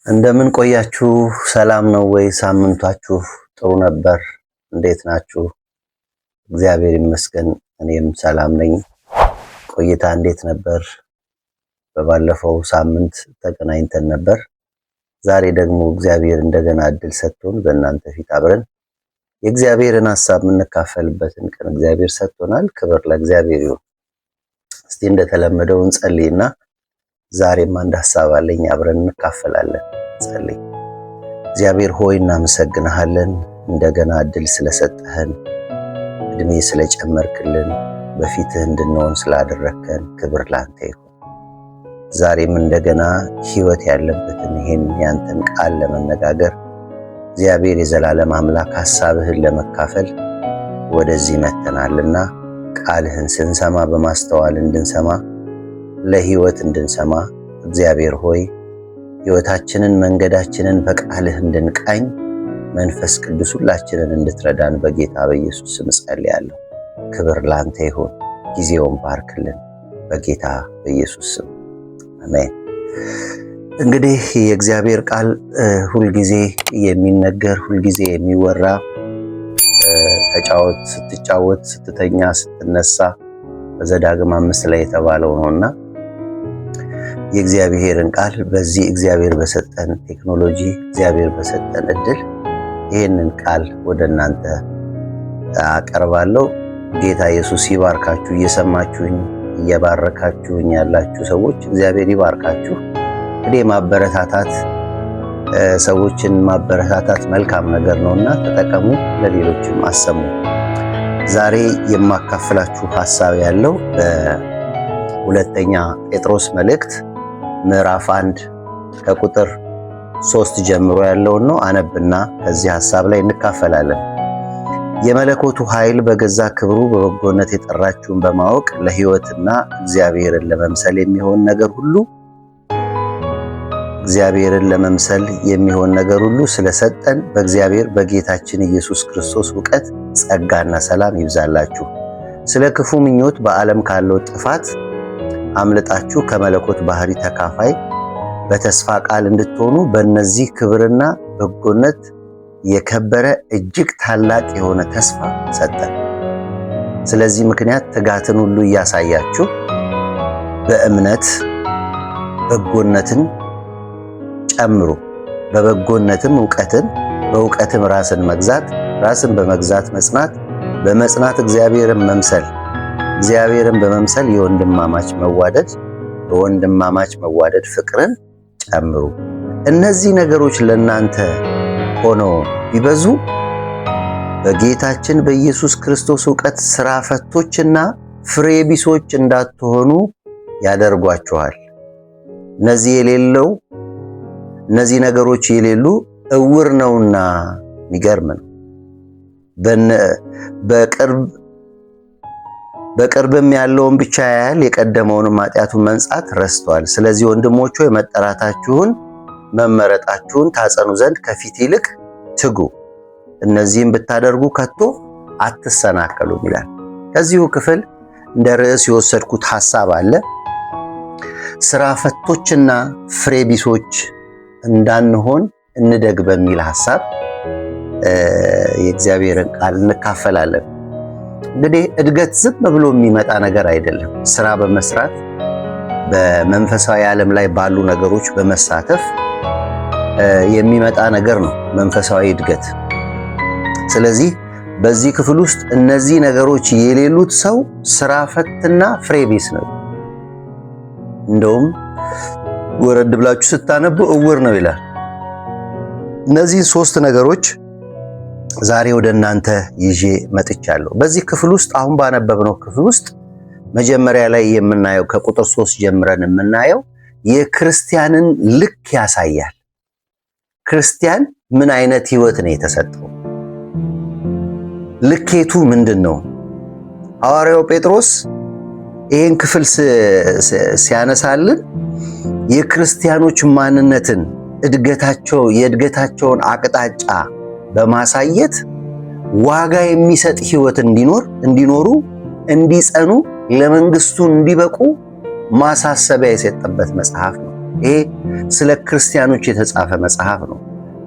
እንደምን ቆያችሁ? ሰላም ነው ወይ? ሳምንታችሁ ጥሩ ነበር? እንዴት ናችሁ? እግዚአብሔር ይመስገን እኔም ሰላም ነኝ። ቆይታ እንዴት ነበር? በባለፈው ሳምንት ተገናኝተን ነበር። ዛሬ ደግሞ እግዚአብሔር እንደገና እድል ሰጥቶን በእናንተ ፊት አብረን የእግዚአብሔርን ሐሳብ የምንካፈልበትን ቀን እግዚአብሔር ሰጥቶናል። ክብር ለእግዚአብሔር ይሁን። እስቲ እንደተለመደው እንጸልይና ዛሬም አንድ ሐሳብ አለኝ አብረን እንካፈላለን። ጸልይ። እግዚአብሔር ሆይ እናመሰግንሃለን፣ እንደገና እድል ስለሰጠህን፣ እድሜ ስለጨመርክልን፣ በፊትህ እንድንሆን ስላደረከን ክብር ላንተ ይሁን። ዛሬም እንደገና ሕይወት ያለበትን ይሄን ያንተን ቃል ለመነጋገር እግዚአብሔር የዘላለም አምላክ ሐሳብህን ለመካፈል ወደዚህ መተናልና ቃልህን ስንሰማ በማስተዋል እንድንሰማ ለሕይወት እንድንሰማ እግዚአብሔር ሆይ ሕይወታችንን መንገዳችንን በቃልህ እንድንቃኝ መንፈስ ቅዱስ ሁላችንን እንድትረዳን በጌታ በኢየሱስ ስም ጸልያለሁ። ክብር ላንተ ይሁን። ጊዜውን ባርክልን በጌታ በኢየሱስ ስም አሜን። እንግዲህ የእግዚአብሔር ቃል ሁልጊዜ የሚነገር ሁልጊዜ የሚወራ ተጫወት፣ ስትጫወት፣ ስትተኛ፣ ስትነሳ በዘዳግም 5 ላይ የተባለው ነውና የእግዚአብሔርን ቃል በዚህ እግዚአብሔር በሰጠን ቴክኖሎጂ እግዚአብሔር በሰጠን እድል ይህንን ቃል ወደ እናንተ አቀርባለሁ። ጌታ ኢየሱስ ይባርካችሁ። እየሰማችሁኝ እየባረካችሁኝ ያላችሁ ሰዎች እግዚአብሔር ይባርካችሁ። እንግዲህ ማበረታታት ሰዎችን ማበረታታት መልካም ነገር ነውና ተጠቀሙ፣ ለሌሎችም አሰሙ። ዛሬ የማካፍላችሁ ሐሳብ ያለው በሁለተኛ ጴጥሮስ መልእክት ምዕራፍ 1 ከቁጥር 3 ጀምሮ ያለውን ነው። አነብና ከዚህ ሐሳብ ላይ እንካፈላለን። የመለኮቱ ኃይል በገዛ ክብሩ በበጎነት የጠራችሁን በማወቅ ለሕይወትና እግዚአብሔርን ለመምሰል የሚሆን ነገር ሁሉ ስለሰጠን በእግዚአብሔር በጌታችን ኢየሱስ ክርስቶስ ዕውቀት ጸጋና ሰላም ይብዛላችሁ። ስለ ክፉ ምኞት በዓለም ካለው ጥፋት አምልጣችሁ ከመለኮት ባህሪ ተካፋይ በተስፋ ቃል እንድትሆኑ በእነዚህ ክብርና በጎነት የከበረ እጅግ ታላቅ የሆነ ተስፋ ሰጠን። ስለዚህ ምክንያት ትጋትን ሁሉ እያሳያችሁ በእምነት በጎነትን ጨምሩ፣ በበጎነትም ዕውቀትን፣ በዕውቀትም ራስን መግዛት፣ ራስን በመግዛት መጽናት፣ በመጽናት እግዚአብሔርን መምሰል፣ እግዚአብሔርን በመምሰል የወንድማማች መዋደድ፣ በወንድማማች መዋደድ ፍቅርን ጨምሩ። እነዚህ ነገሮች ለእናንተ ሆነው ቢበዙ በጌታችን በኢየሱስ ክርስቶስ ዕውቀት ሥራ ፈቶችና ፍሬ ቢሶች እንዳትሆኑ ያደርጓችኋል። እነዚህ ነገሮች የሌሉ እውር ነውና፣ የሚገርም ነው። በቅርብም ያለውን ብቻ ያያል፣ የቀደመውንም ኃጢአቱን መንጻት ረስቷል። ስለዚህ ወንድሞች ሆይ መጠራታችሁን መመረጣችሁን ታጸኑ ዘንድ ከፊት ይልቅ ትጉ፣ እነዚህም ብታደርጉ ከቶ አትሰናከሉም ይላል። ከዚሁ ክፍል እንደ ርዕስ የወሰድኩት ሐሳብ አለ። ሥራ ፈቶችና ፍሬ ቢሶች እንዳንሆን እንደግ በሚል ሐሳብ የእግዚአብሔርን ቃል እንካፈላለን። እንግዲህ እድገት ዝም ብሎ የሚመጣ ነገር አይደለም። ስራ በመስራት በመንፈሳዊ ዓለም ላይ ባሉ ነገሮች በመሳተፍ የሚመጣ ነገር ነው መንፈሳዊ እድገት። ስለዚህ በዚህ ክፍል ውስጥ እነዚህ ነገሮች የሌሉት ሰው ስራ ፈትና ፍሬ ቢስ ነው። እንደውም ወረድ ብላችሁ ስታነቡ እውር ነው ይላል። እነዚህ 3 ነገሮች ዛሬ ወደ እናንተ ይዤ መጥቻለሁ። በዚህ ክፍል ውስጥ አሁን ባነበብነው ክፍል ውስጥ መጀመሪያ ላይ የምናየው ከቁጥር 3 ጀምረን የምናየው የክርስቲያንን ልክ ያሳያል። ክርስቲያን ምን አይነት ሕይወት ነው የተሰጠው? ልኬቱ ምንድን ነው? ሐዋርያው ጴጥሮስ ይህን ክፍል ሲያነሳልን የክርስቲያኖች ማንነትን የእድገታቸውን አቅጣጫ በማሳየት ዋጋ የሚሰጥ ሕይወት እንዲኖሩ እንዲጸኑ ለመንግስቱ እንዲበቁ ማሳሰቢያ የሰጠበት መጽሐፍ ነው። ይሄ ስለ ክርስቲያኖች የተጻፈ መጽሐፍ ነው።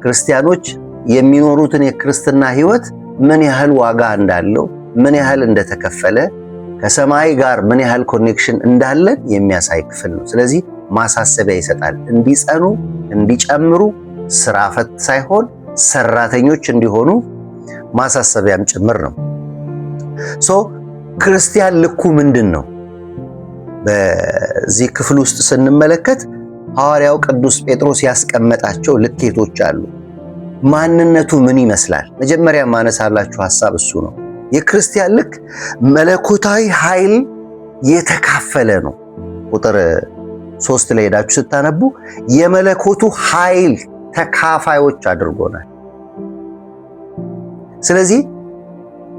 ክርስቲያኖች የሚኖሩትን የክርስትና ሕይወት ምን ያህል ዋጋ እንዳለው፣ ምን ያህል እንደተከፈለ፣ ከሰማይ ጋር ምን ያህል ኮኔክሽን እንዳለን የሚያሳይ ክፍል ነው። ስለዚህ ማሳሰቢያ ይሰጣል። እንዲጸኑ፣ እንዲጨምሩ፣ ስራ ፈት ሳይሆን ሰራተኞች እንዲሆኑ ማሳሰቢያም ጭምር ነው። ክርስቲያን ልኩ ምንድን ነው? በዚህ ክፍል ውስጥ ስንመለከት ሐዋርያው ቅዱስ ጴጥሮስ ያስቀመጣቸው ልኬቶች አሉ። ማንነቱ ምን ይመስላል? መጀመሪያ ማነሳላችሁ ሐሳብ እሱ ነው። የክርስቲያን ልክ መለኮታዊ ኃይል የተካፈለ ነው። ቁጥር 3 ላይ ሄዳችሁ ስታነቡ የመለኮቱ ኃይል ተካፋዮች አድርጎናል። ስለዚህ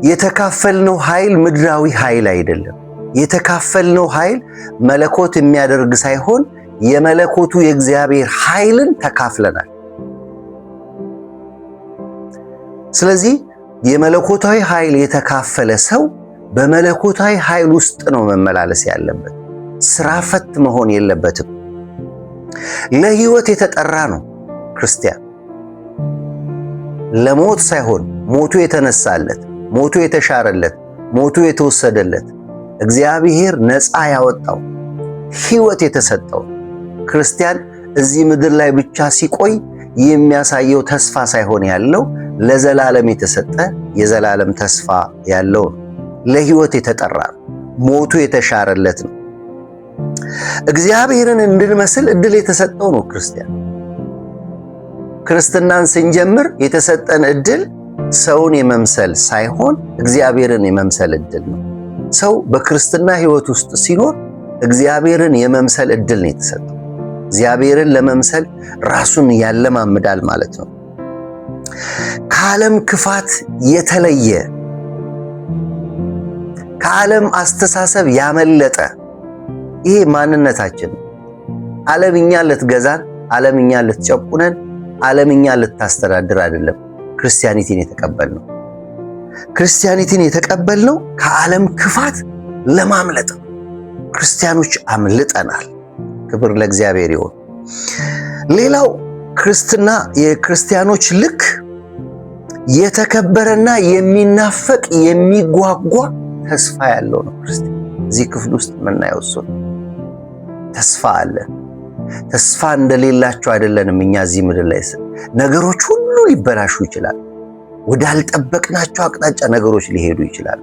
የተካፈልነው ኃይል ምድራዊ ኃይል አይደለም። የተካፈልነው ኃይል መለኮት የሚያደርግ ሳይሆን የመለኮቱ የእግዚአብሔር ኃይልን ተካፍለናል። ስለዚህ የመለኮታዊ ኃይል የተካፈለ ሰው በመለኮታዊ ኃይል ውስጥ ነው መመላለስ ያለበት። ስራ ፈት መሆን የለበትም። ለሕይወት የተጠራ ነው ክርስቲያን። ለሞት ሳይሆን ሞቱ የተነሳለት፣ ሞቱ የተሻረለት፣ ሞቱ የተወሰደለት፣ እግዚአብሔር ነፃ ያወጣው ሕይወት የተሰጠው ክርስቲያን እዚህ ምድር ላይ ብቻ ሲቆይ የሚያሳየው ተስፋ ሳይሆን ያለው ለዘላለም የተሰጠ የዘላለም ተስፋ ያለው ነው። ለሕይወት የተጠራ ነው። ሞቱ የተሻረለት ነው። እግዚአብሔርን እንድንመስል እድል የተሰጠው ነው ክርስቲያን። ክርስትናን ስንጀምር የተሰጠን እድል ሰውን የመምሰል ሳይሆን እግዚአብሔርን የመምሰል እድል ነው። ሰው በክርስትና ሕይወት ውስጥ ሲኖር እግዚአብሔርን የመምሰል እድል ነው የተሰጠው። እግዚአብሔርን ለመምሰል ራሱን ያለማምዳል ማለት ነው። ከዓለም ክፋት የተለየ፣ ከዓለም አስተሳሰብ ያመለጠ ይሄ ማንነታችን ነው። ዓለም እኛን ልትገዛን፣ ዓለም እኛን ልትጨቁነን፣ ዓለም እኛን ልታስተዳድር አይደለም ክርስቲያኒቲን የተቀበልነው። ክርስቲያኒቲን የተቀበልነው ከዓለም ክፋት ለማምለጥ ነው። ክርስቲያኖች አምልጠናል። ክብር ለእግዚአብሔር ይሁን። ሌላው ክርስትና የክርስቲያኖች ልክ የተከበረና የሚናፈቅ የሚጓጓ ተስፋ ያለው ነው ክርስቲያን። እዚህ ክፍል ውስጥ የምናየው እሱ ነው። ተስፋ አለን። ተስፋ እንደሌላቸው አይደለንም። እኛ እዚህ ምድር ላይ ነገሮች ሁሉ ሊበላሹ ይችላል። ወዳልጠበቅናቸው አቅጣጫ ነገሮች ሊሄዱ ይችላል።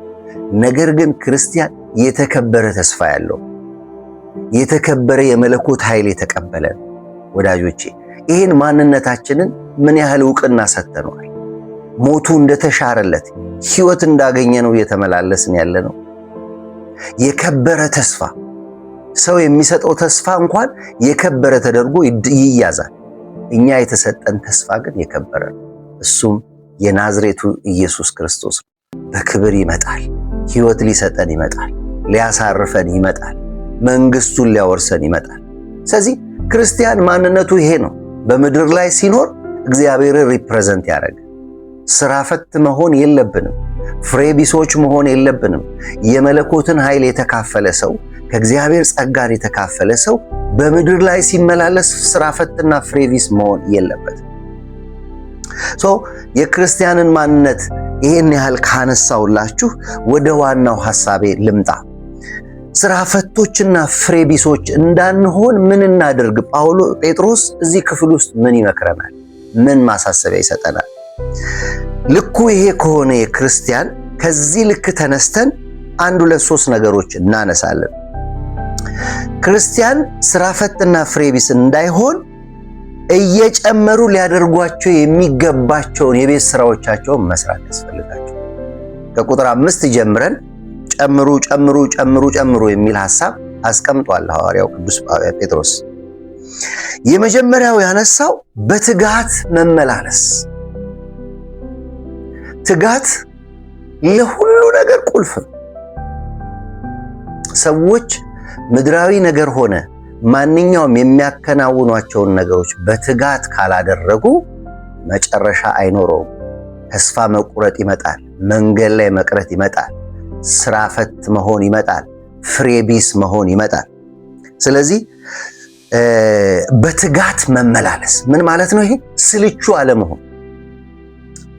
ነገር ግን ክርስቲያን የተከበረ ተስፋ ያለው የተከበረ የመለኮት ኃይል የተቀበለ ነው። ወዳጆቼ ይህን ማንነታችንን ምን ያህል ዕውቅና ሰጥተነዋል? ሞቱ እንደተሻረለት ሕይወት እንዳገኘ ነው እየተመላለስን ያለ ነው። የከበረ ተስፋ ሰው የሚሰጠው ተስፋ እንኳን የከበረ ተደርጎ ይያዛል። እኛ የተሰጠን ተስፋ ግን የከበረ ነው። እሱም የናዝሬቱ ኢየሱስ ክርስቶስ ነው። በክብር ይመጣል። ሕይወት ሊሰጠን ይመጣል። ሊያሳርፈን ይመጣል። መንግስቱን ሊያወርሰን ይመጣል። ስለዚህ ክርስቲያን ማንነቱ ይሄ ነው። በምድር ላይ ሲኖር እግዚአብሔርን ሪፕሬዘንት ያደርግ። ስራ ፈት መሆን የለብንም። ፍሬ ቢሶች መሆን የለብንም። የመለኮትን ኃይል የተካፈለ ሰው፣ ከእግዚአብሔር ጸጋን የተካፈለ ሰው በምድር ላይ ሲመላለስ ስራ ፈትና ፍሬ ቢስ መሆን የለበትም። የክርስቲያንን ማንነት ይሄን ያህል ካነሳውላችሁ ወደ ዋናው ሐሳቤ ልምጣ። ስራ ፈቶችና ፍሬ ቢሶች እንዳንሆን ምን እናድርግ? ጴጥሮስ እዚህ ክፍል ውስጥ ምን ይመክረናል? ምን ማሳሰቢያ ይሰጠናል? ልኩ ይሄ ከሆነ የክርስቲያን ከዚህ ልክ ተነስተን 1 2 3 ነገሮች እናነሳለን። ክርስቲያን ስራ ፈትና ፍሬ ቢስ እንዳይሆን እየጨመሩ ሊያደርጓቸው የሚገባቸውን የቤት ስራዎቻቸውን መስራት ያስፈልጋቸው። ከቁጥር 5 ጀምረን ጨምሩ ጨምሩ ጨምሩ ጨምሩ የሚል ሐሳብ አስቀምጧል ሐዋርያው ቅዱስ ጴጥሮስ። የመጀመሪያው ያነሳው በትጋት መመላለስ። ትጋት ለሁሉ ነገር ቁልፍ ነው። ሰዎች ምድራዊ ነገር ሆነ ማንኛውም የሚያከናውኗቸውን ነገሮች በትጋት ካላደረጉ መጨረሻ አይኖረውም። ተስፋ መቁረጥ ይመጣል። መንገድ ላይ መቅረት ይመጣል። ስራ ፈት መሆን ይመጣል። ፍሬ ቢስ መሆን ይመጣል። ስለዚህ በትጋት መመላለስ ምን ማለት ነው? ይሄ ስልቹ አለመሆን።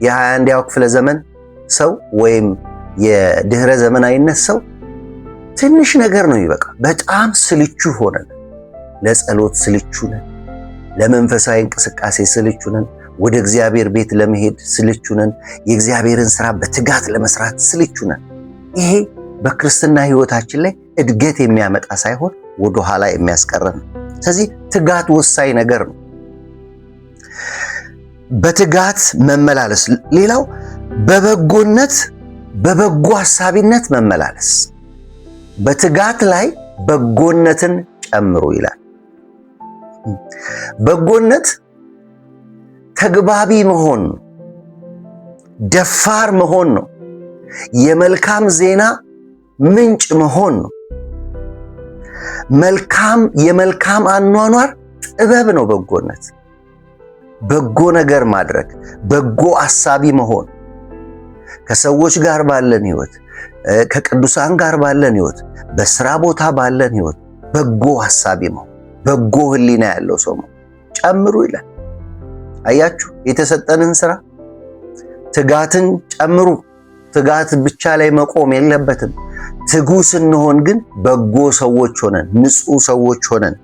የ21ኛው ክፍለ ዘመን ሰው ወይም የድህረ ዘመናዊነት ሰው ትንሽ ነገር ነው ይበቃ። በጣም ስልቹ ሆነን፣ ለጸሎት ስልቹ ነን፣ ለመንፈሳዊ እንቅስቃሴ ስልቹ ነን፣ ወደ እግዚአብሔር ቤት ለመሄድ ስልቹ ነን፣ የእግዚአብሔርን ስራ በትጋት ለመስራት ስልቹ ነን። ይሄ በክርስትና ህይወታችን ላይ እድገት የሚያመጣ ሳይሆን ወደ ኋላ የሚያስቀረን ነው። ስለዚህ ትጋት ወሳኝ ነገር ነው። በትጋት መመላለስ። ሌላው በበጎነት በበጎ ሐሳቢነት መመላለስ። በትጋት ላይ በጎነትን ጨምሩ ይላል። በጎነት ተግባቢ መሆን ነው። ደፋር መሆን ነው። የመልካም ዜና ምንጭ መሆን ነው። የመልካም አኗኗር ጥበብ ነው በጎነት። በጎ ነገር ማድረግ፣ በጎ አሳቢ መሆን፣ ከሰዎች ጋር ባለን ህይወት፣ ከቅዱሳን ጋር ባለን ህይወት፣ በስራ ቦታ ባለን ህይወት በጎ አሳቢ መሆን፣ በጎ ህሊና ያለው ሰው መሆን ጨምሩ ይላል። አያችሁ፣ የተሰጠንን ስራ ትጋትን ጨምሩ። ትጋት ብቻ ላይ መቆም የለበትም። ትጉ ስንሆን ግን በጎ ሰዎች ሆነን፣ ንጹህ ሰዎች ሆነን፣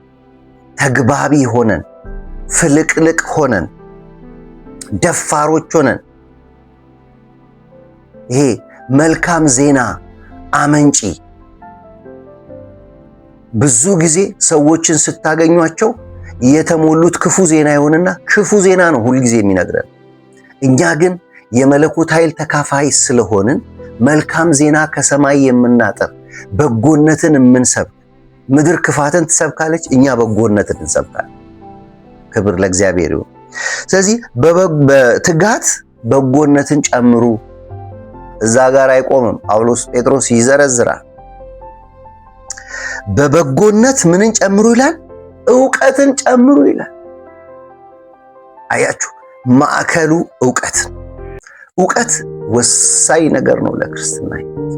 ተግባቢ ሆነን፣ ፍልቅልቅ ሆነን፣ ደፋሮች ሆነን፣ ይሄ መልካም ዜና አመንጪ። ብዙ ጊዜ ሰዎችን ስታገኟቸው የተሞሉት ክፉ ዜና ይሆንና ክፉ ዜና ነው ሁልጊዜ የሚነግረን። እኛ ግን የመለኮት ኃይል ተካፋይ ስለሆንን መልካም ዜና ከሰማይ የምናጠር፣ በጎነትን የምንሰብክ። ምድር ክፋትን ትሰብካለች፣ እኛ በጎነትን እንሰብካለን። ክብር ለእግዚአብሔር ይሁን። ስለዚህ በትጋት በጎነትን ጨምሩ። እዛ ጋር አይቆምም። ጴጥሮስ ይዘረዝራል። በበጎነት ምንን ጨምሩ ይላል? ዕውቀትን ጨምሩ ይላል። አያችሁ፣ ማዕከሉ ዕውቀት። ዕውቀት ወሳኝ ነገር ነው ለክርስትና ሕይወት።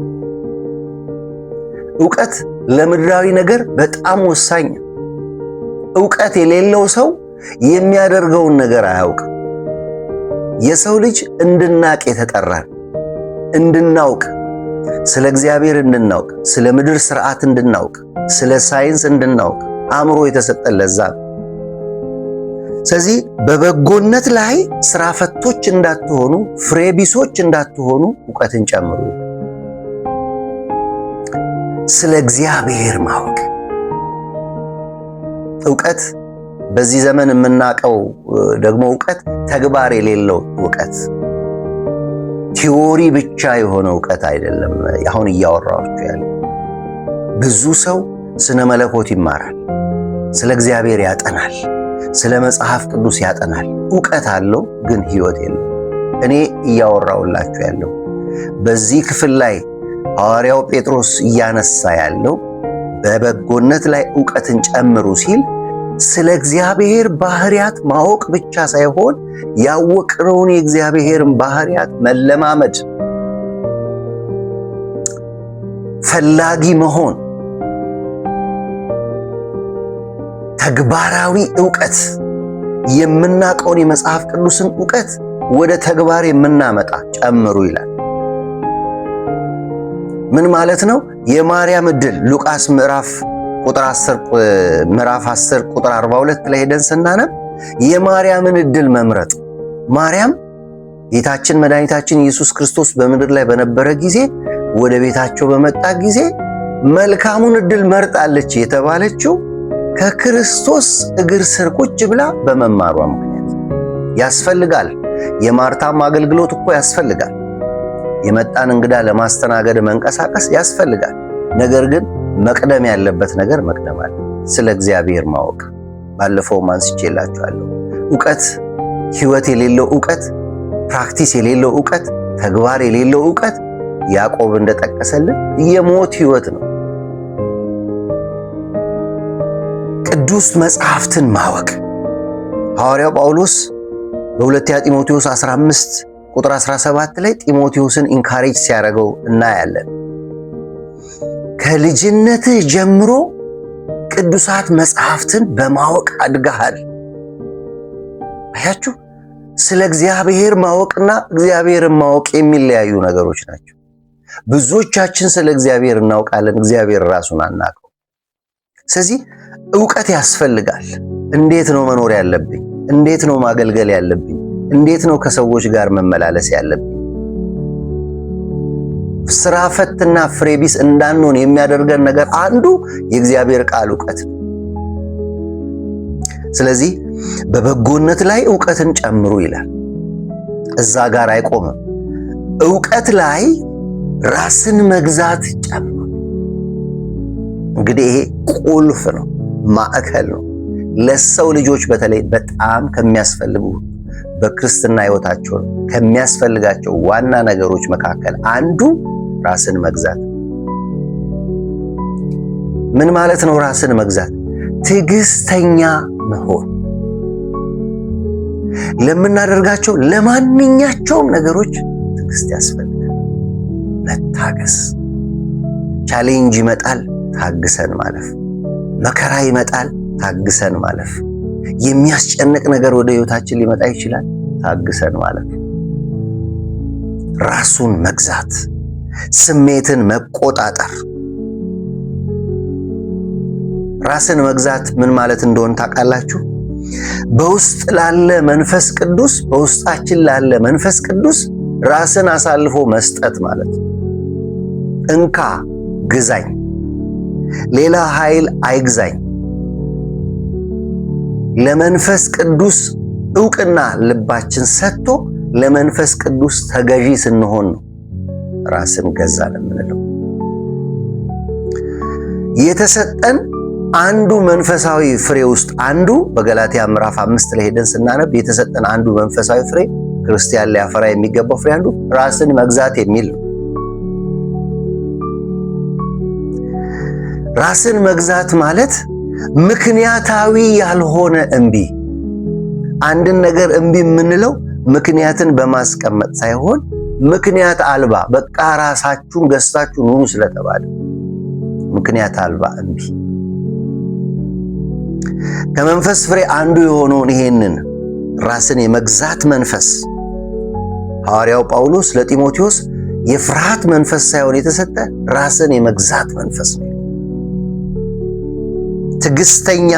ዕውቀት ለምድራዊ ነገር በጣም ወሳኝ ነው። ዕውቀት የሌለው ሰው የሚያደርገውን ነገር አያውቅም። የሰው ልጅ እንድናቅ የተጠራን፣ እንድናውቅ፣ ስለ እግዚአብሔር እንድናውቅ፣ ስለ ምድር ስርዓት እንድናውቅ፣ ስለ ሳይንስ እንድናውቅ አእምሮ የተሰጠን ለዛ ነው። ስለዚህ በበጎነት ላይ ስራ ፈቶች እንዳትሆኑ፣ ፍሬ ቢሶች እንዳትሆኑ ዕውቀትን ጨምሩ። ስለ እግዚአብሔር ማወቅ። ዕውቀት በዚህ ዘመን የምናውቀው ደግሞ ዕውቀት ተግባር የሌለው ዕውቀት፣ ቲዎሪ ብቻ የሆነ ዕውቀት አይደለም። አሁን እያወራችሁ ያለው ብዙ ሰው ስነ መለኮት ይማራል፣ ስለ እግዚአብሔር ያጠናል፣ ስለ መጽሐፍ ቅዱስ ያጠናል። ዕውቀት አለው ግን ሕይወት የለው። እኔ እያወራውላችሁ ያለው በዚህ ክፍል ላይ ሐዋርያው ጴጥሮስ እያነሳ ያለው በበጎነት ላይ ዕውቀትን ጨምሩ ሲል ስለ እግዚአብሔር ባህሪያት ማወቅ ብቻ ሳይሆን ያወቅነውን የእግዚአብሔርን ባህሪያት መለማመድ፣ ፈላጊ መሆን፣ ተግባራዊ ዕውቀት፣ የምናውቀውን የመጽሐፍ ቅዱስን ዕውቀት ወደ ተግባር የምናመጣ ጨምሩ ይላል። ምን ማለት ነው? የማርያም ዕድል ሉቃስ ምዕራፍ 10 ቁጥር 42 ላይ ሄደን ስናነብ የማርያምን ዕድል መምረጥ። ማርያም ጌታችን መድኃኒታችን ኢየሱስ ክርስቶስ በምድር ላይ በነበረ ጊዜ ወደ ቤታቸው በመጣ ጊዜ መልካሙን ዕድል መርጣለች የተባለችው ከክርስቶስ እግር ስር ቁጭ ብላ በመማሯ ምክንያት። ያስፈልጋል። የማርታም አገልግሎት እኮ ያስፈልጋል። የመጣን እንግዳ ለማስተናገድ መንቀሳቀስ ያስፈልጋል። ነገር ግን መቅደም ያለበት ነገር መቅደም አለ። ስለ እግዚአብሔር ማወቅ ባለፈው አንስቼላችኋለሁ። ዕውቀት፣ ሕይወት የሌለው ዕውቀት፣ ፕራክቲስ የሌለው ዕውቀት፣ ተግባር የሌለው ዕውቀት ያዕቆብ እንደጠቀሰልን የሞት ሕይወት ነው። ቅዱስ መጽሐፍትን ማወቅ ሐዋርያው ጳውሎስ በሁለተኛ ጢሞቴዎስ 15 ቁጥር 17 ላይ ጢሞቴዎስን ኢንካሬጅ ሲያደርገው እናያለን። ከልጅነትህ ጀምሮ ቅዱሳት መጽሐፍትን በማወቅ አድገሃል። አያችሁ፣ ስለ እግዚአብሔር ማወቅና እግዚአብሔርን ማወቅ የሚለያዩ ነገሮች ናቸው። ብዙዎቻችን ስለ እግዚአብሔር እናውቃለን፣ እግዚአብሔር ራሱን አናውቀው። ስለዚህ ዕውቀት ያስፈልጋል። እንዴት ነው መኖር ያለብኝ? እንዴት ነው ማገልገል ያለብኝ? እንዴት ነው ከሰዎች ጋር መመላለስ ያለብኝ? ስራ ፈትና ፍሬቢስ እንዳንሆን የሚያደርገን ነገር አንዱ የእግዚአብሔር ቃል ዕውቀት ነው። ስለዚህ በበጎነት ላይ ዕውቀትን ጨምሩ ይላል። እዛ ጋር አይቆምም። ዕውቀት ላይ ራስን መግዛት ጨምሩ። እንግዲህ ይሄ ቁልፍ ነው፣ ማዕከል ነው። ለሰው ልጆች በተለይ በጣም ከሚያስፈልጉ በክርስትና ሕይወታቸው ከሚያስፈልጋቸው ዋና ነገሮች መካከል አንዱ ራስን መግዛት። ምን ማለት ነው ራስን መግዛት? ትዕግስተኛ መሆን። ለምናደርጋቸው ለማንኛቸውም ነገሮች ትዕግስት ያስፈልጋል። መታገስ። ቻሌንጅ ይመጣል፣ ታግሰን ማለፍ። መከራ ይመጣል፣ ታግሰን ማለፍ። የሚያስጨንቅ ነገር ወደ ሕይወታችን ሊመጣ ይችላል፣ ታግሰን ማለፍ። ራሱን መግዛት፣ ስሜትን መቆጣጠር። ራስን መግዛት ምን ማለት እንደሆነ ታውቃላችሁ? በውስጥ ላለ መንፈስ ቅዱስ፣ በውስጣችን ላለ መንፈስ ቅዱስ ራስን አሳልፎ መስጠት ማለት ነው። እንካ ግዛኝ፣ ሌላ ኃይል አይግዛኝ። ለመንፈስ ቅዱስ ዕውቅና ልባችን ሰጥቶ ለመንፈስ ቅዱስ ተገዢ ስንሆን ነው ራስን ገዛን የምንለው። የተሰጠን አንዱ መንፈሳዊ ፍሬ ውስጥ አንዱ በገላትያ ምዕራፍ 5 ላይ ሄደን ስናነብ የተሰጠን አንዱ መንፈሳዊ ፍሬ ክርስቲያን ሊያፈራ የሚገባው ፍሬ አንዱ ራስን መግዛት የሚል ነው። ራስን መግዛት ማለት ምክንያታዊ ያልሆነ እምቢ። አንድን ነገር እምቢ የምንለው ምክንያትን በማስቀመጥ ሳይሆን ምክንያት አልባ በቃ ራሳችሁን ገዝታችሁ ኑሩ ስለተባለ ምክንያት አልባ እምቢ። ከመንፈስ ፍሬ አንዱ የሆነውን ይሄንን ራስን የመግዛት መንፈስ ሐዋርያው ጳውሎስ ለጢሞቴዎስ የፍርሃት መንፈስ ሳይሆን የተሰጠ ራስን የመግዛት መንፈስ ነው። ትዕግስተኛ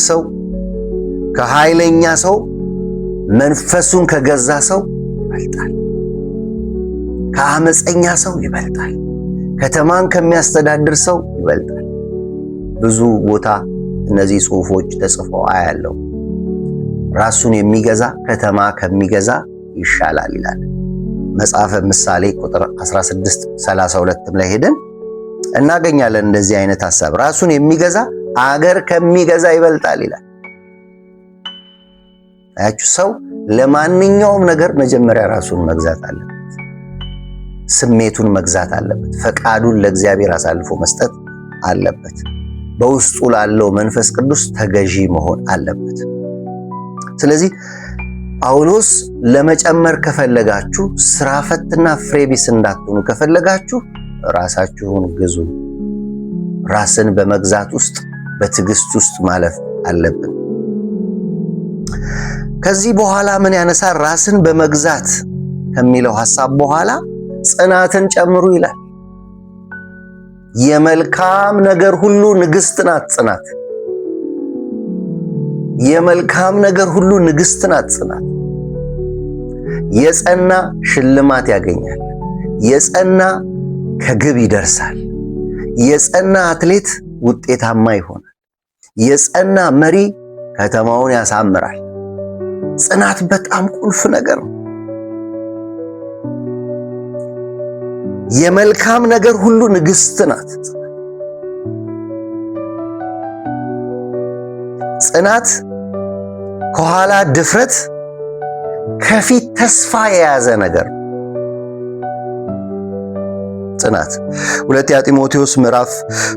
ሰው ከኃይለኛ ሰው መንፈሱን ከገዛ ሰው ይበልጣል። ከአመፀኛ ሰው ይበልጣል። ከተማን ከሚያስተዳድር ሰው ይበልጣል። ብዙ ቦታ እነዚህ ጽሑፎች ተጽፈው አያለው። ራሱን የሚገዛ ከተማ ከሚገዛ ይሻላል ይላል መጽሐፈ ምሳሌ ቁጥር 16:32 ላይ ሄደን እናገኛለን። እንደዚህ አይነት ሐሳብ ራሱን የሚገዛ አገር ከሚገዛ ይበልጣል ይላል። አያችሁ፣ ሰው ለማንኛውም ነገር መጀመሪያ ራሱን መግዛት አለበት። ስሜቱን መግዛት አለበት። ፈቃዱን ለእግዚአብሔር አሳልፎ መስጠት አለበት። በውስጡ ላለው መንፈስ ቅዱስ ተገዢ መሆን አለበት። ስለዚህ ጳውሎስ ለመጨመር ከፈለጋችሁ፣ ስራ ፈትና ፍሬ ቢስ እንዳትሆኑ ከፈለጋችሁ ራሳችሁን ግዙ። ራስን በመግዛት ውስጥ በትዕግስት ውስጥ ማለፍ አለብን። ከዚህ በኋላ ምን ያነሳል? ራስን በመግዛት ከሚለው ሐሳብ በኋላ ጽናትን ጨምሩ ይላል። የመልካም ነገር ሁሉ ንግሥት ናት ጽናት። የመልካም ነገር ሁሉ ንግሥት ናት ጽናት። የጸና ሽልማት ያገኛል። የጸና ከግብ ይደርሳል። የጸና አትሌት ውጤታማ ይሆናል። የጸና መሪ ከተማውን ያሳምራል። ጽናት በጣም ቁልፍ ነገር ነው። የመልካም ነገር ሁሉ ንግሥት ናት ጽናት። ከኋላ ድፍረት፣ ከፊት ተስፋ የያዘ ነገር ጽናት። ሁለተኛ ጢሞቴዎስ ምዕራፍ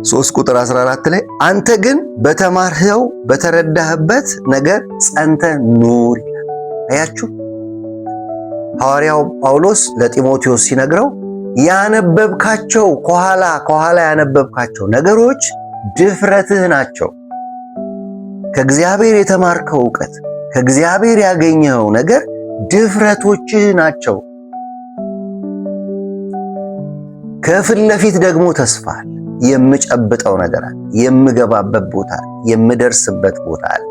3 ቁጥር 14 ላይ አንተ ግን በተማርኸው በተረዳህበት ነገር ጸንተ ኑር። አያችሁ፣ ሐዋርያው ጳውሎስ ለጢሞቴዎስ ሲነግረው ያነበብካቸው ከኋላ ያነበብካቸው ነገሮች ድፍረትህ ናቸው። ከእግዚአብሔር የተማርከው ዕውቀት፣ ከእግዚአብሔር ያገኘው ነገር ድፍረቶች ናቸው። ከፊት ለፊት ደግሞ ተስፋ አለ። የምጨብጠው ነገር አለ። የምገባበት ቦታ አለ። የምደርስበት ቦታ አለ።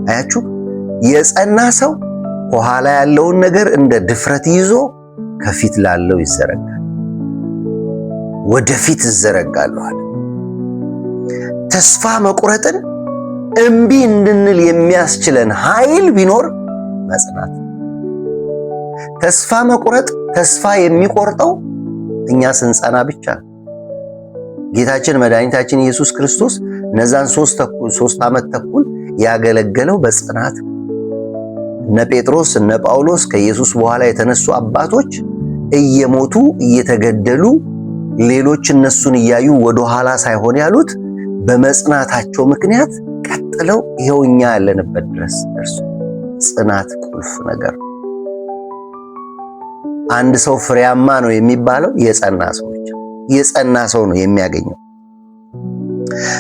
አያችሁ፣ የጸና ሰው ከኋላ ያለውን ነገር እንደ ድፍረት ይዞ ከፊት ላለው ይዘረጋል። ወደፊት እዘረጋለሁ አለ። ተስፋ መቁረጥን እምቢ እንድንል የሚያስችለን ኃይል ቢኖር መጽናት። ተስፋ መቁረጥ ተስፋ የሚቆርጠው እኛ ስንጸና ብቻ። ጌታችን መድኃኒታችን ኢየሱስ ክርስቶስ እነዛን 3 ዓመት ተኩል ያገለገለው በጽናት። እነ ጴጥሮስ እነ ጳውሎስ ከኢየሱስ በኋላ የተነሱ አባቶች እየሞቱ እየተገደሉ ሌሎች እነሱን እያዩ ወደ ኋላ ሳይሆን ያሉት በመጽናታቸው ምክንያት ቀጥለው ይሄው እኛ ያለንበት ድረስ ደርሱ። ጽናት ቁልፍ ነገር። አንድ ሰው ፍሬያማ ነው የሚባለው የጸና ሰው ብቻ። የጸና ሰው ነው የሚያገኘው።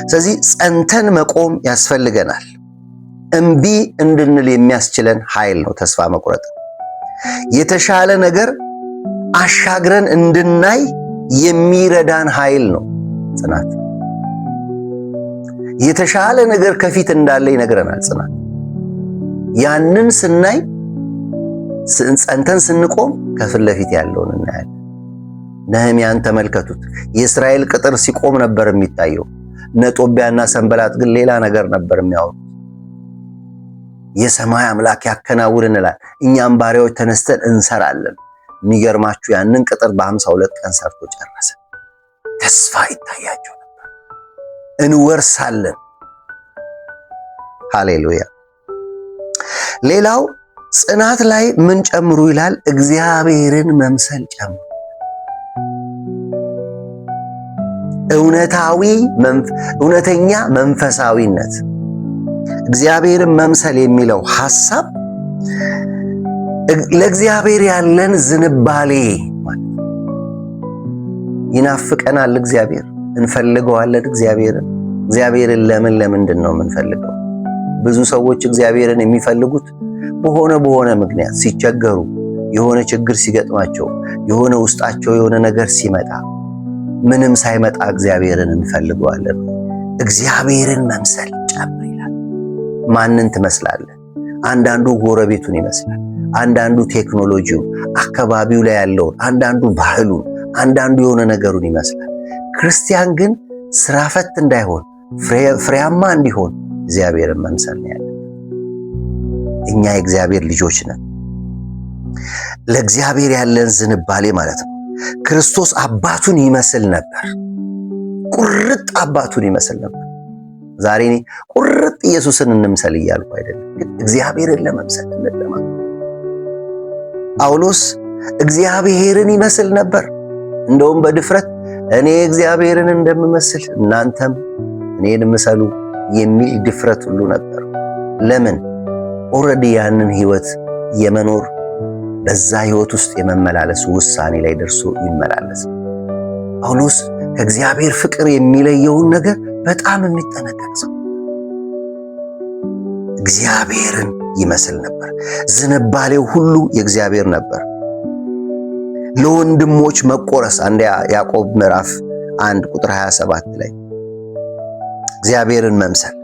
ስለዚህ ጸንተን መቆም ያስፈልገናል። እምቢ እንድንል የሚያስችለን ኃይል ነው ተስፋ መቁረጥ። የተሻለ ነገር አሻግረን እንድናይ የሚረዳን ኃይል ነው ጽናት። የተሻለ ነገር ከፊት እንዳለ ይነግረናል ጽናት። ያንን ስናይ ጸንተን ስንቆም ከፊት ለፊት ያለውን እናያለን። ነህምያን ተመልከቱት። የእስራኤል ቅጥር ሲቆም ነበር የሚታየው። እነ ጦቢያና ሰንበላጥ ግን ሌላ ነገር ነበር የሚያወሩት። የሰማይ አምላክ ያከናውን እንላለን፣ እኛም ባሪያዎች ተነስተን እንሰራለን። የሚገርማችሁ ያንን ቅጥር በ52 ቀን ሰርቶ ጨረሰ። ተስፋ ይታያቸው ነበር። እንወርሳለን። ሃሌሉያ። ሌላው ጽናት ላይ ምን ጨምሩ ይላል? እግዚአብሔርን መምሰል ጨምሩ። እውነተኛ መንፈሳዊነት፣ እግዚአብሔርን መምሰል የሚለው ሐሳብ ለእግዚአብሔር ያለን ዝንባሌ ማለት ነው። ይናፍቀናል እግዚአብሔር፣ እንፈልገዋለን እግዚአብሔርን ለምንድን ነው የምንፈልገው? ብዙ ሰዎች እግዚአብሔርን የሚፈልጉት በሆነ ምክንያት ሲቸገሩ፣ የሆነ ችግር ሲገጥማቸው፣ የሆነ ውስጣቸው የሆነ ነገር ሲመጣ፣ ምንም ሳይመጣ እግዚአብሔርን እንፈልገዋለን። እግዚአብሔርን መምሰል ጨምር ይላል። ማንን ትመስላለህ? አንዳንዱ ጎረቤቱን ይመስላል፣ አንዳንዱ ቴክኖሎጂውን፣ አካባቢው ላይ ያለውን፣ አንዳንዱ ባህሉን፣ አንዳንዱ የሆነ ነገሩን ይመስላል። ክርስቲያን ግን ስራ ፈት እንዳይሆን ፍሬያማ እንዲሆን እግዚአብሔርን መምሰል ነው ያለው። እኛ የእግዚአብሔር ልጆች ነን። ለእግዚአብሔር ያለን ዝንባሌ ማለት ነው። ክርስቶስ አባቱን ይመስል ነበር። ቁርጥ አባቱን ይመስል ነበር። ዛሬ እኔ ቁርጥ ኢየሱስን እንምሰል እያልኩ አይደለም፣ ግን እግዚአብሔርን ለመምሰል እንለማ። ጳውሎስ እግዚአብሔርን ይመስል ነበር። እንደውም በድፍረት እኔ እግዚአብሔርን እንደምመስል እናንተም እኔን ምሰሉ የሚል ድፍረት ሁሉ ነበር። ለምን? ኦልሬዲ ያንን ህይወት የመኖር በዛ ህይወት ውስጥ የመመላለስ ውሳኔ ላይ ደርሶ ይመላለስ። ጳውሎስ ከእግዚአብሔር ፍቅር የሚለየውን ነገር በጣም የሚጠነቀቅ ሰው፣ እግዚአብሔርን ይመስል ነበር። ዝንባሌው ሁሉ የእግዚአብሔር ነበር። ለወንድሞች መቆረስ አንድ ያዕቆብ ምዕራፍ 1 ቁጥር 27 ላይ እግዚአብሔርን መምሰል።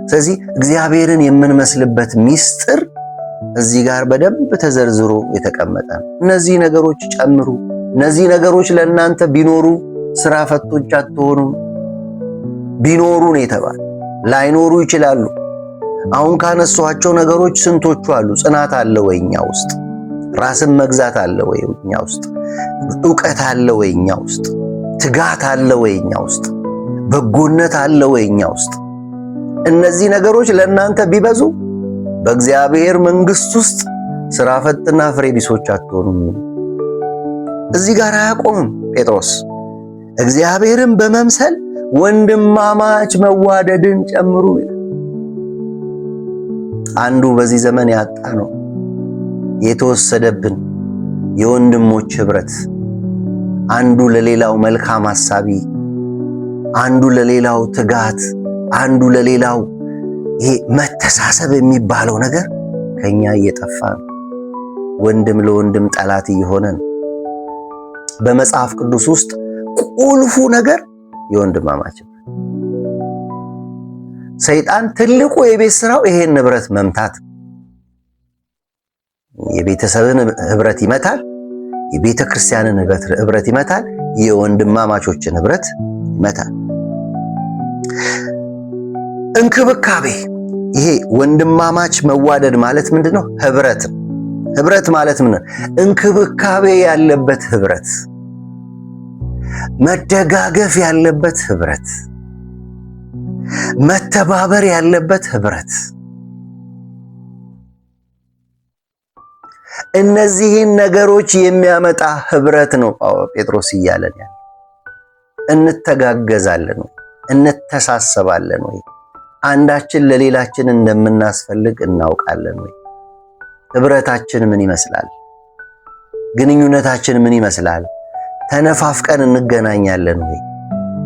ስለዚህ እግዚአብሔርን የምንመስልበት ሚስጥር እዚህ ጋር በደንብ ተዘርዝሮ የተቀመጠ ነው። እነዚህ ነገሮች ጨምሩ። እነዚህ ነገሮች ለእናንተ ቢኖሩ ስራ ፈቶች አትሆኑም። ቢኖሩ ነው የተባለ። ላይኖሩ ይችላሉ። አሁን ካነሷቸው ነገሮች ስንቶቹ አሉ? ጽናት አለ ወይ እኛ ውስጥ? ራስን መግዛት አለ ወይ እኛ ውስጥ? ዕውቀት አለ ወይ እኛ ውስጥ? ትጋት አለ ወይ እኛ ውስጥ? በጎነት አለ ወይ እኛ ውስጥ? እነዚህ ነገሮች ለእናንተ ቢበዙ በእግዚአብሔር መንግሥት ውስጥ ስራ ፈትና ፍሬ ቢሶች አትሆኑም። እዚህ ጋር አያቆምም ጴጥሮስ። እግዚአብሔርን በመምሰል ወንድማማች መዋደድን ጨምሩ ይላል። አንዱ በዚህ ዘመን ያጣ ነው የተወሰደብን የወንድሞች ህብረት። አንዱ ለሌላው መልካም ሐሳቢ፣ አንዱ ለሌላው ትጋት፣ አንዱ ለሌላው ይሄ መተሳሰብ የሚባለው ነገር ከኛ እየጠፋ ነው። ወንድም ለወንድም ጠላት እየሆነ ነው። በመጽሐፍ ቅዱስ ውስጥ ቁልፉ ነገር የወንድማማች ሰይጣን ትልቁ የቤት ስራው ይሄን ንብረት መምታት። የቤተሰብን ህብረት ይመታል፣ የቤተ ክርስቲያንን ህብረት ይመታል፣ የወንድማማቾችን ህብረት ይመታል። እንክብካቤ፣ ይሄ ወንድማማች መዋደድ ማለት ምንድነው? ህብረት ማለት ምን? እንክብካቤ ያለበት ህብረት፣ መደጋገፍ ያለበት ህብረት፣ መተባበር ያለበት ህብረት። እነዚህን ነገሮች የሚያመጣ ህብረት ነው ጴጥሮስ እያለን ያለ። እንተጋገዛለን ወይ? እንተሳሰባለን ወይ? አንዳችን ለሌላችን እንደምናስፈልግ እናውቃለን ወይ? ህብረታችን ምን ይመስላል? ግንኙነታችን ምን ይመስላል? ተነፋፍቀን እንገናኛለን ወይ?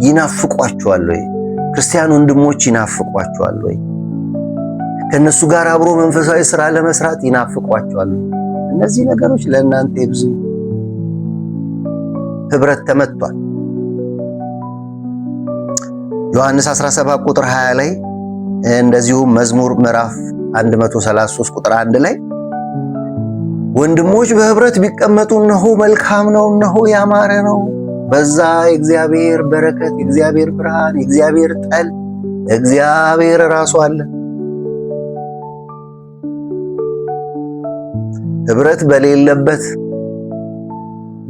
ይናፍቋቸዋል ወይ? ክርስቲያን ወንድሞች ይናፍቋቸዋል ወይ? ከነሱ ጋር አብሮ መንፈሳዊ ሥራ ለመስራት ይናፍቋቸዋል። እነዚህ ነገሮች ለእናንተ ይብዙ። ህብረት ተመቷል። ዮሐንስ 17 ቁጥር 20 ላይ እንደዚሁም መዝሙር ምዕራፍ 133 ቁጥር 1 ላይ ወንድሞች በህብረት ቢቀመጡ እነሆ መልካም ነው፣ እነሆ ያማረ ነው። በዛ የእግዚአብሔር በረከት፣ የእግዚአብሔር ብርሃን፣ የእግዚአብሔር ጠል፣ እግዚአብሔር ራሱ አለ። ህብረት በሌለበት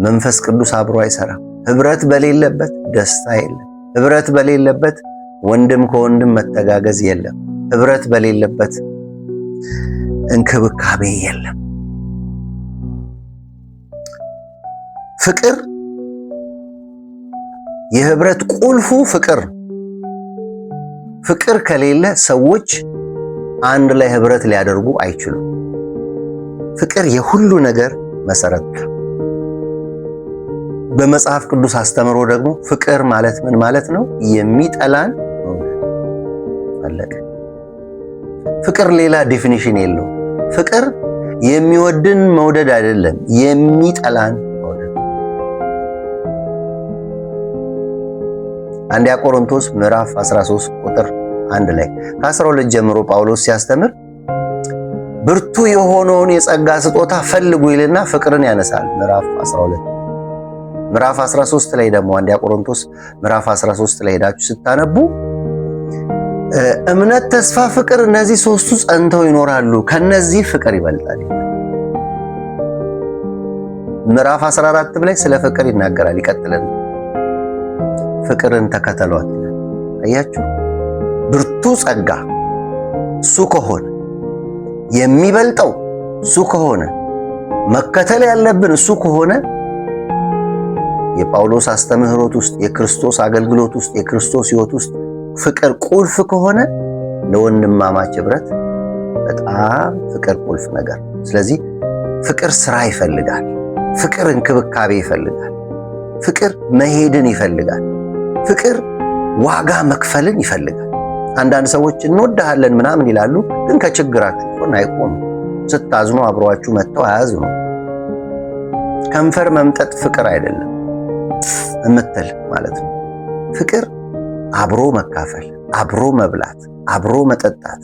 መንፈስ ቅዱስ አብሮ አይሰራም። ህብረት በሌለበት ደስታ የለም። ህብረት በሌለበት ወንድም ከወንድም መተጋገዝ የለም። ህብረት በሌለበት እንክብካቤ የለም። ፍቅር፣ የህብረት ቁልፉ ፍቅር። ፍቅር ከሌለ ሰዎች አንድ ላይ ህብረት ሊያደርጉ አይችሉም። ፍቅር የሁሉ ነገር መሰረት ነው። በመጽሐፍ ቅዱስ አስተምሮ ደግሞ ፍቅር ማለት ምን ማለት ነው? የሚጠላን አለቀ። ፍቅር ሌላ ዴፊኒሽን የለው። ፍቅር የሚወድን መውደድ አይደለም፣ የሚጠላን መውደድ። አንደኛ ቆሮንቶስ ምዕራፍ 13 ቁጥር 1 ላይ ከ12 ጀምሮ ጳውሎስ ሲያስተምር ብርቱ የሆነውን የጸጋ ስጦታ ፈልጉ ይልና ፍቅርን ያነሳል። ምዕራፍ 12 ምዕራፍ 13 ላይ ደግሞ አንደኛ ቆሮንቶስ ምዕራፍ 13 ላይ ሄዳችሁ ስታነቡ እምነት፣ ተስፋ፣ ፍቅር እነዚህ ሶስቱ ጸንተው ይኖራሉ፣ ከነዚህ ፍቅር ይበልጣል። ምዕራፍ 14 ላይ ስለ ፍቅር ይናገራል። ይቀጥልና ፍቅርን ተከተሏት። አያችሁ፣ ብርቱ ጸጋ እሱ ከሆነ የሚበልጠው እሱ ከሆነ መከተል ያለብን እሱ ከሆነ የጳውሎስ አስተምህሮት ውስጥ የክርስቶስ አገልግሎት ውስጥ የክርስቶስ ሕይወት ውስጥ ፍቅር ቁልፍ ከሆነ ለወንድማማች ህብረት በጣም ፍቅር ቁልፍ ነገር። ስለዚህ ፍቅር ስራ ይፈልጋል። ፍቅር እንክብካቤ ይፈልጋል። ፍቅር መሄድን ይፈልጋል። ፍቅር ዋጋ መክፈልን ይፈልጋል። አንዳንድ ሰዎች እንወድሃለን ምናምን ይላሉ፣ ግን ከችግራችሁ ጎን አይቆሙ። ስታዝኑ አብረዋችሁ መጥተው አያዝኑ። ከንፈር መምጠጥ ፍቅር አይደለም እምትል ማለት ነው። ፍቅር አብሮ መካፈል፣ አብሮ መብላት፣ አብሮ መጠጣት፣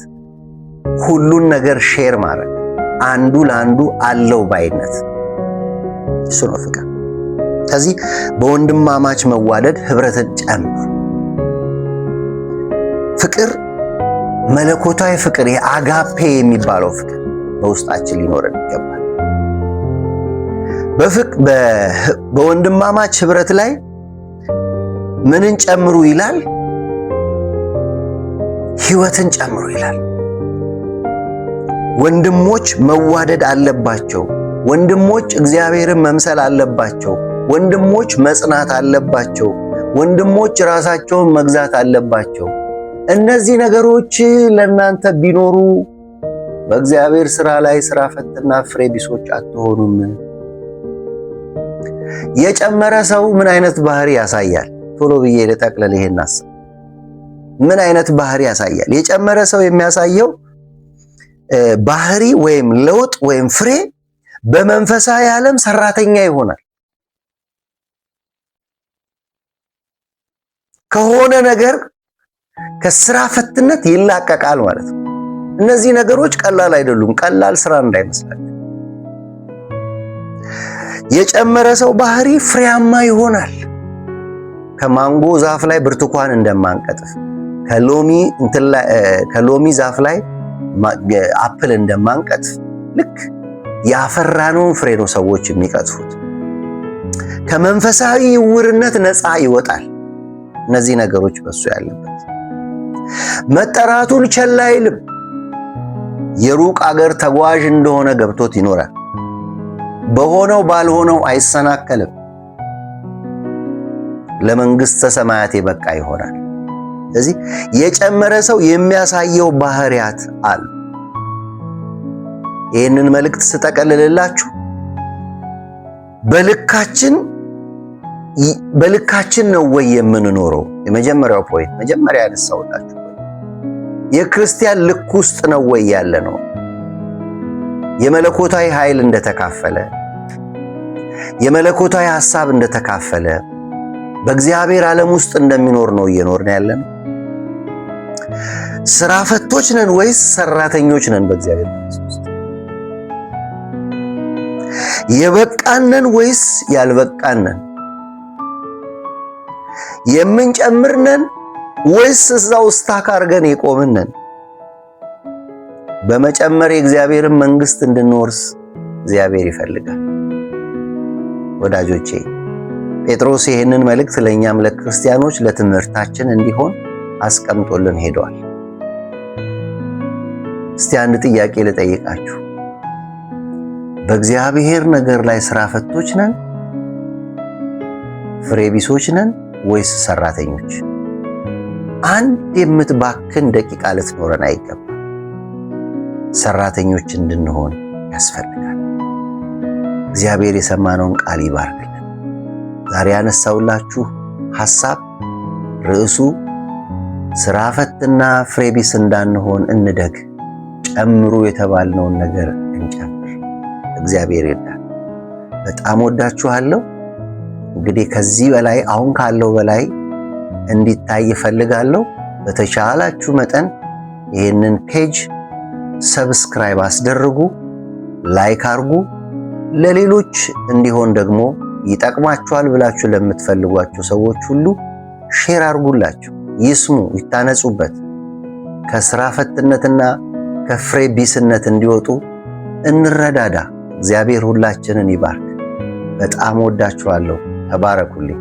ሁሉን ነገር ሼር ማድረግ፣ አንዱ ለአንዱ አለው ባይነት፣ እሱ ነው ፍቅር። ከዚህ በወንድማማች መዋደድ ህብረትን ጨምሩ። ፍቅር መለኮታዊ ፍቅር፣ የአጋፔ የሚባለው ፍቅር በውስጣችን ሊኖረን ይገባል። በወንድማማች ህብረት ላይ ምንን ጨምሩ ይላል? ህይወትን ጨምሩ ይላል። ወንድሞች መዋደድ አለባቸው። ወንድሞች እግዚአብሔርን መምሰል አለባቸው። ወንድሞች መጽናት አለባቸው። ወንድሞች ራሳቸውን መግዛት አለባቸው። እነዚህ ነገሮች ለእናንተ ቢኖሩ በእግዚአብሔር ሥራ ላይ ሥራ ፈትና ፍሬ ቢሶች አትሆኑም። የጨመረ ሰው ምን አይነት ባህሪ ያሳያል? ቶሎ ብዬ ልጠቅልል። ይሄን አስብ። ምን አይነት ባህሪ ያሳያል? የጨመረ ሰው የሚያሳየው ባህሪ ወይም ለውጥ ወይም ፍሬ በመንፈሳዊ ዓለም ሰራተኛ ይሆናል። ከሆነ ነገር ከስራ ፈትነት ይላቀቃል ማለት ነው። እነዚህ ነገሮች ቀላል አይደሉም። ቀላል ስራ እንዳይመስላል። የጨመረ ሰው ባህሪ ፍሬያማ ይሆናል። ከማንጎ ዛፍ ላይ ብርቱካን እንደማንቀጥፍ፣ ከሎሚ ዛፍ ላይ አፕል እንደማንቀጥፍ ልክ ያፈራነውን ፍሬ ነው ሰዎች የሚቀጥፉት። ከመንፈሳዊ ዕውርነት ነፃ ይወጣል። እነዚህ ነገሮች በሱ ያለበት መጠራቱን ቸል አይልም። የሩቅ አገር ተጓዥ እንደሆነ ገብቶት ይኖራል። በሆነው ባልሆነው አይሰናከልም። ለመንግስተ ሰማያት የበቃ ይሆናል። ስለዚህ የጨመረ ሰው የሚያሳየው ባህሪያት አሉ። ይህንን መልእክት ስጠቀልልላችሁ በልካችን ነው ወይ የምንኖረው? የመጀመሪያው ፖይንት መጀመሪያ ያነሳውላችሁ የክርስቲያን ልክ ውስጥ ነው ወይ ያለ ነው? የመለኮታዊ ኃይል እንደተካፈለ፣ የመለኮታዊ ሐሳብ እንደተካፈለ በእግዚአብሔር ዓለም ውስጥ እንደሚኖር ነው እየኖርን ያለን? ስራ ፈቶች ነን ወይስ ሰራተኞች ነን? በእግዚአብሔር ውስጥ የበቃነን ወይስ ያልበቃነን? የምንጨምርነን ወይስ እዛው ስታክ አድርገን የቆምነን? በመጨመር የእግዚአብሔርን መንግስት እንድንወርስ እግዚአብሔር ይፈልጋል። ወዳጆቼ ጴጥሮስ ይህንን መልእክት ለእኛም ለክርስቲያኖች ለትምህርታችን እንዲሆን አስቀምጦልን ሄደዋል። እስቲ አንድ ጥያቄ ልጠይቃችሁ። በእግዚአብሔር ነገር ላይ ስራ ፈቶች ነን? ፍሬ ቢሶች ነን ወይስ ሰራተኞች? አንድ የምትባክን ደቂቃ ልትኖረን አይገባም። ሰራተኞች እንድንሆን ያስፈልጋል። እግዚአብሔር የሰማነውን ቃል ይባርክልን። ዛሬ ያነሳውላችሁ ሐሳብ ርዕሱ ስራ ፈትና ፍሬ ቢስ እንዳንሆን እንደግ፣ ጨምሩ የተባልነውን ነገር እንጨምር። እግዚአብሔር ይርዳል። በጣም ወዳችኋለሁ። እንግዲህ ከዚህ በላይ አሁን ካለው በላይ እንዲታይ እፈልጋለሁ። በተቻላችሁ መጠን ይህንን ፔጅ ሰብስክራይብ አስደርጉ፣ ላይክ አርጉ። ለሌሎች እንዲሆን ደግሞ ይጠቅማችኋል ብላችሁ ለምትፈልጓቸው ሰዎች ሁሉ ሼር አርጉላችሁ፣ ይስሙ፣ ይታነጹበት። ከስራ ፈትነትና ከፍሬ ቢስነት እንዲወጡ እንረዳዳ። እግዚአብሔር ሁላችንን ይባርክ። በጣም ወዳችኋለሁ። ተባረኩልኝ።